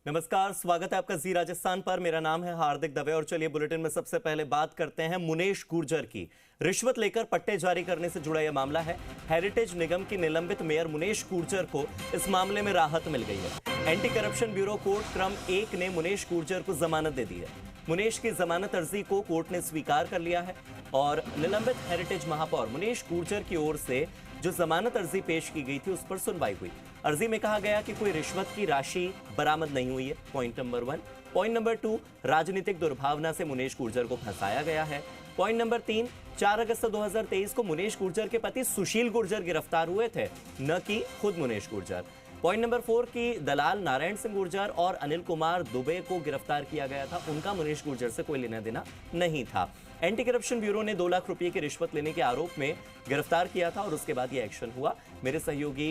नमस्कार, स्वागत है आपका जी राजस्थान पर। मेरा नाम है हार्दिक दवे और चलिए बुलेटिन में सबसे पहले बात करते हैं मुनेश गुर्जर की। रिश्वत लेकर पट्टे जारी करने से जुड़ा यह मामला है। हेरिटेज निगम की निलंबित मेयर मुनेश गुर्जर को इस मामले में राहत मिल गई है। एंटी करप्शन ब्यूरो कोर्ट क्रम 1 ने मुनेश गुर्जर को जमानत दे दी है। मुनेश की जमानत अर्जी को कोर्ट ने स्वीकार कर लिया है और निलंबित हेरिटेज महापौर मुनेश गुर्जर की ओर से जो जमानत अर्जी पेश की गई थी उस पर सुनवाई हुई। अर्जी में कहा गया कि कोई रिश्वत की राशि बरामद नहीं हुई है, पॉइंट नंबर 1। पॉइंट नंबर 2, राजनीतिक दुर्भावना से मुनेश गुर्जर को फंसाया गया है। पॉइंट नंबर 3, 4 अगस्त 2023 को मुनेश गुर्जर के पति सुशील गुर्जर गिरफ्तार हुए थे, न कि खुद मुनेश गुर्जर। पॉइंट नंबर 4 की दलाल नारायण सिंह गुर्जर और अनिल कुमार दुबे को गिरफ्तार किया गया था, उनका मुनेश गुर्जर से कोई लेना देना नहीं था। एंटी करप्शन ब्यूरो ने 2 लाख रुपए की रिश्वत लेने के आरोप में गिरफ्तार किया था और उसके बाद यह एक्शन हुआ। मेरे सहयोगी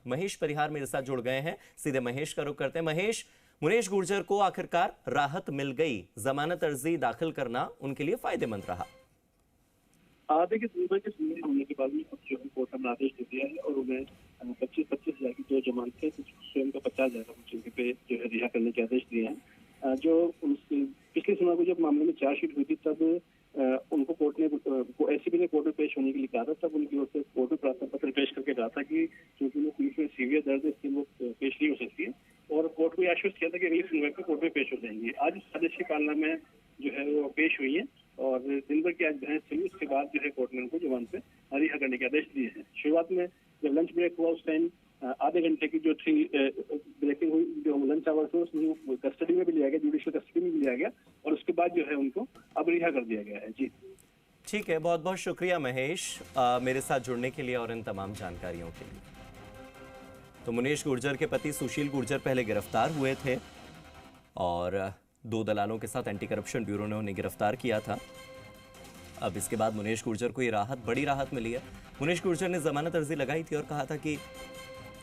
महेश परिहार मेरे साथ जुड़ गए हैं, सीधे महेश का रुख करते हैं। महेश, मुनेश गुर्जर को आखिरकार राहत मिल गई, जमानत अर्जी दाखिल करना उनके लिए फायदेमंद रहा। देखिए, सुनवाई की सुनवाई होने के बाद में जो है कोर्ट ने आदेश दे दिया है और उन्हें 25-25 हजार की जो जमानत है स्वयं को 50 हजार पे जो है रिहा करने के आदेश दिए हैं। जो पिछली सुनवाई को जब मामले में चार्जशीट हुई थी तब उनको कोर्ट ने एसीबी ने कोर्ट में पेश होने के लिए कहा था। तब उनकी ओर से कोर्ट में प्रार्थना पत्र पेश करके कहा था कि क्योंकि वो पुलिस में सीवियर दर्द है इसलिए वो पेश नहीं हो सकती है और कोर्ट को आश्वस्त किया था कि अगली सुनवाई को कोर्ट में पेश हो जाएंगे। आज इस आदेश की पालना में जो है वो पेश हुई है और दिन भर की आज बहस चली। उसके बाद जो है कोर्ट ने उनको जमानत पे रिहा करने के आदेश दिए हैं। शुरुआत में जब लंच ब्रेक हुआ उस टाइम आधे घंटे की जो थी ब्रेकिंग हुई, जो लंच आवर थे उसमें कस्टडी में भी लिया गया, जुडिशियल कस्टडी में भी लिया गया और उसके बाद जो है उनको अब रिहा कर दिया गया है। जी ठीक है, बहुत बहुत शुक्रिया महेश मेरे साथ जुड़ने के लिए और इन तमाम जानकारियों के लिए। तो मुनेश गुर्जर के पति सुशील गुर्जर पहले गिरफ्तार हुए थे और 2 दलालों के साथ एंटी करप्शन ब्यूरो ने उन्हें गिरफ्तार किया था। अब इसके बाद मुनेश गुर्जर को ये बड़ी राहत मिली है। मुनेश गुर्जर ने जमानत अर्जी लगाई थी और कहा था कि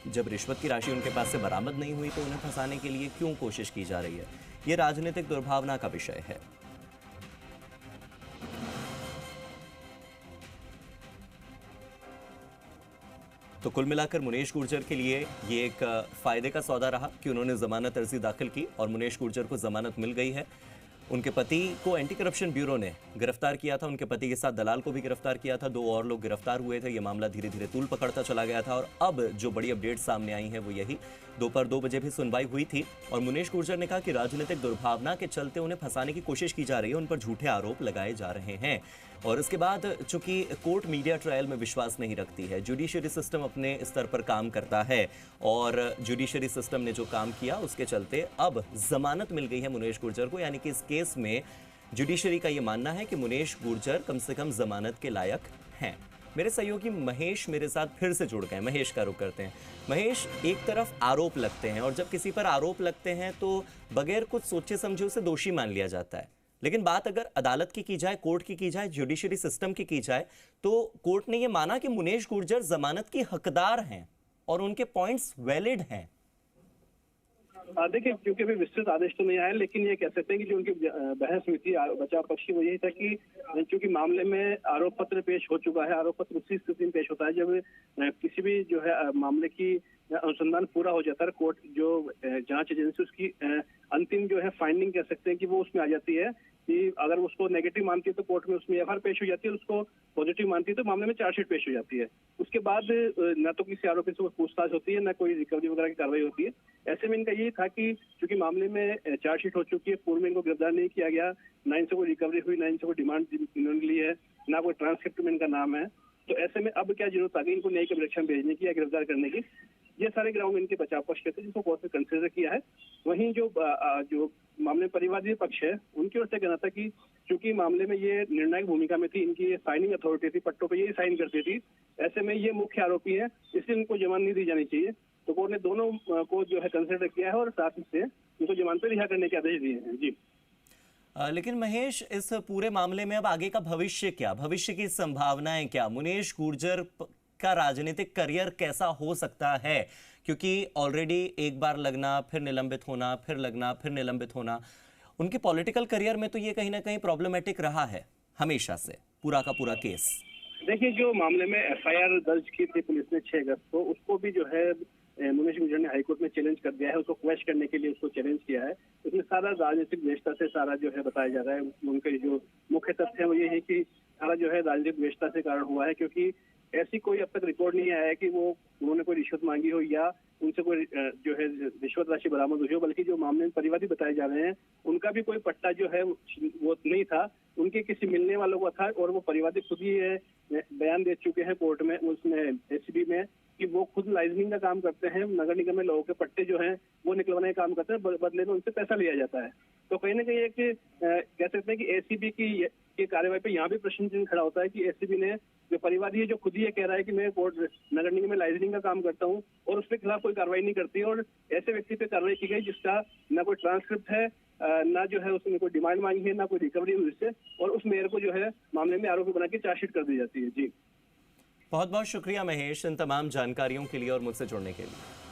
जब रिश्वत की राशि उनके पास से बरामद नहीं हुई तो उन्हें फंसाने के लिए क्यों कोशिश की जा रही है। यह राजनीतिक दुर्भावना का विषय है। तो कुल मिलाकर मुनेश गुर्जर के लिए ये एक फायदे का सौदा रहा कि उन्होंने जमानत अर्जी दाखिल की और मुनेश गुर्जर को जमानत मिल गई है। उनके पति को एंटी करप्शन ब्यूरो ने गिरफ्तार किया था, उनके पति के साथ दलाल को भी गिरफ्तार किया था, 2 और लोग गिरफ्तार हुए थे। ये मामला धीरे धीरे तूल पकड़ता चला गया था और अब जो बड़ी अपडेट सामने आई है वो यही। दोपहर 2 बजे भी सुनवाई हुई थी और मुनेश गुर्जर ने कहा कि राजनीतिक दुर्भावना के चलते उन्हें फंसाने की कोशिश की जा रही है, उन पर झूठे आरोप लगाए जा रहे हैं। और इसके बाद चूंकि कोर्ट मीडिया ट्रायल में विश्वास नहीं रखती है, जुडिशरी सिस्टम अपने स्तर पर काम करता है और जुडिशरी सिस्टम ने जो काम किया उसके चलते अब जमानत मिल गई है मुनेश गुर्जर को। यानी कि इस केस में जुडिशरी का यह मानना है कि मुनेश गुर्जर कम से कम जमानत के लायक हैं। मेरे सहयोगी महेश मेरे साथ फिर से जुड़ गए। महेश का रुख करते हैं। महेश, एक तरफ आरोप लगते हैं और जब किसी पर आरोप लगते हैं तो बगैर कुछ सोचे समझे उसे दोषी मान लिया जाता है, लेकिन बात अगर अदालत की जाए, कोर्ट की जाए, जुडिशरी सिस्टम की जाए तो कोर्ट ने यह माना कि मुनेश गुर्जर जमानत के हकदार हैं और उनके पॉइंट्स वैलिड हैं। देखिए, क्योंकि अभी विस्तृत आदेश तो नहीं आया, लेकिन ये कह सकते हैं कि जो उनकी बहस हुई थी बचाव पक्ष की, वो यही था कि क्योंकि मामले में आरोप पत्र पेश हो चुका है। आरोप पत्र उसी स्थिति में पेश होता है जब किसी भी जो है मामले की अनुसंधान पूरा हो जाता है। कोर्ट जो जांच एजेंसी उसकी अंतिम जो है फाइंडिंग कह सकते हैं कि वो उसमें आ जाती है कि अगर उसको नेगेटिव मानती है तो कोर्ट में उसमें एफआईआर पेश हो जाती है, उसको पॉजिटिव मानती है तो मामले में चार्जशीट पेश हो जाती है। उसके बाद न तो किसी आरोपी से पूछताछ होती है, न कोई रिकवरी वगैरह की कार्रवाई होती है। ऐसे में इनका ये था कि चूंकि मामले में चार्जशीट हो चुकी है, पूर्व में इनको गिरफ्तार नहीं किया गया, ना इनसे कोई रिकवरी हुई, ना इनसे कोई डिमांड इन्होंने ली है, ना कोई ट्रांसक्रिप्ट में इनका नाम है, तो ऐसे में अब क्या जरूरत आ गई इनको न्यायिक अभिरक्षण भेजने की या गिरफ्तार करने की। ये सारे ग्राउंड इनके बचाव पक्ष के थे जिसको कोर्ट ने कंसिडर किया है। वहीं जो मामले परिवादी पक्ष है उनकी ओर से कहना था कि क्योंकि मामले में ये निर्णायक भूमिका में थी, इनकी ये साइनिंग अथॉरिटी थी, पट्टों पे ये साइन करती थी, ऐसे में ये मुख्य आरोपी है, इसलिए इनको जमानत नहीं दी जानी चाहिए। तो कोर्ट ने दोनों को जो है कंसिडर किया है और साथ से इनको जमानत पे रिहा करने के आदेश दिए हैं। जी लेकिन महेश, इस पूरे मामले में अब आगे का भविष्य क्या, भविष्य की संभावनाएं क्या, मुनेश गुर्जर का राजनीतिक करियर कैसा हो सकता है? क्योंकि ऑलरेडी एक बार लगना, फिर निलंबित होना, फिर लगना, फिर निलंबित होना, उनके पॉलिटिकल करियर में तो ये कहीं ना कहीं प्रॉब्लमेटिक रहा है हमेशा से, पूरा का पूरा केस। देखिए, जो मामले में एफआईआर दर्ज की थी पुलिस ने 6 अगस्त को, उसको भी जो है मुनीश गुर्जर ने हाईकोर्ट में चैलेंज कर दिया है, उसको क्वेश करने के लिए उसको चैलेंज किया है। इसमें सारा राजनीतिक व्यवस्था से सारा जो है बताया जा रहा है। उनके जो मुख्य तथ्य है वो ये है कि सारा जो है राजनीतिक व्यवस्था से कारण हुआ है, क्योंकि ऐसी कोई अब तक रिपोर्ट नहीं आया है कि वो उन्होंने कोई रिश्वत मांगी हो या उनसे कोई जो है रिश्वत राशि बरामद हुई हो, बल्कि जो मामले में परिवादी बताए जा रहे हैं उनका भी कोई पट्टा जो है वो नहीं था, उनके किसी मिलने वालों को था। और वो परिवादी खुद ही बयान दे चुके हैं कोर्ट में, उसमें एसीबी में, कि वो खुद लाइजनिंग का काम करते हैं। नगर निगम में लोगों के पट्टे जो हैं वो निकलवाने का काम करते हैं, बदले में उनसे पैसा लिया जाता है। तो कहीं ना कहीं एक कह सकते हैं कि एसीबी की कार्यवाही पे यहाँ भी प्रश्न चिन्ह खड़ा होता है कि एसीबी ने जो परिवादी है जो खुद ही ये कह रहा है कि मैं कोर्ट नगर निगम में लाइजनिंग का काम करता हूँ, और उसके खिलाफ कोई कार्रवाई नहीं करती, और ऐसे व्यक्ति पे कार्रवाई की गई जिसका ना कोई ट्रांसक्रिप्ट है, ना जो है उसने कोई डिमांड मांगी है, ना कोई रिकवरी हुई उससे, और उस मेयर को जो है मामले में आरोपी बना के चार्जशीट कर दी जाती है। जी बहुत बहुत शुक्रिया महेश इन तमाम जानकारियों के लिए और मुझसे जुड़ने के लिए।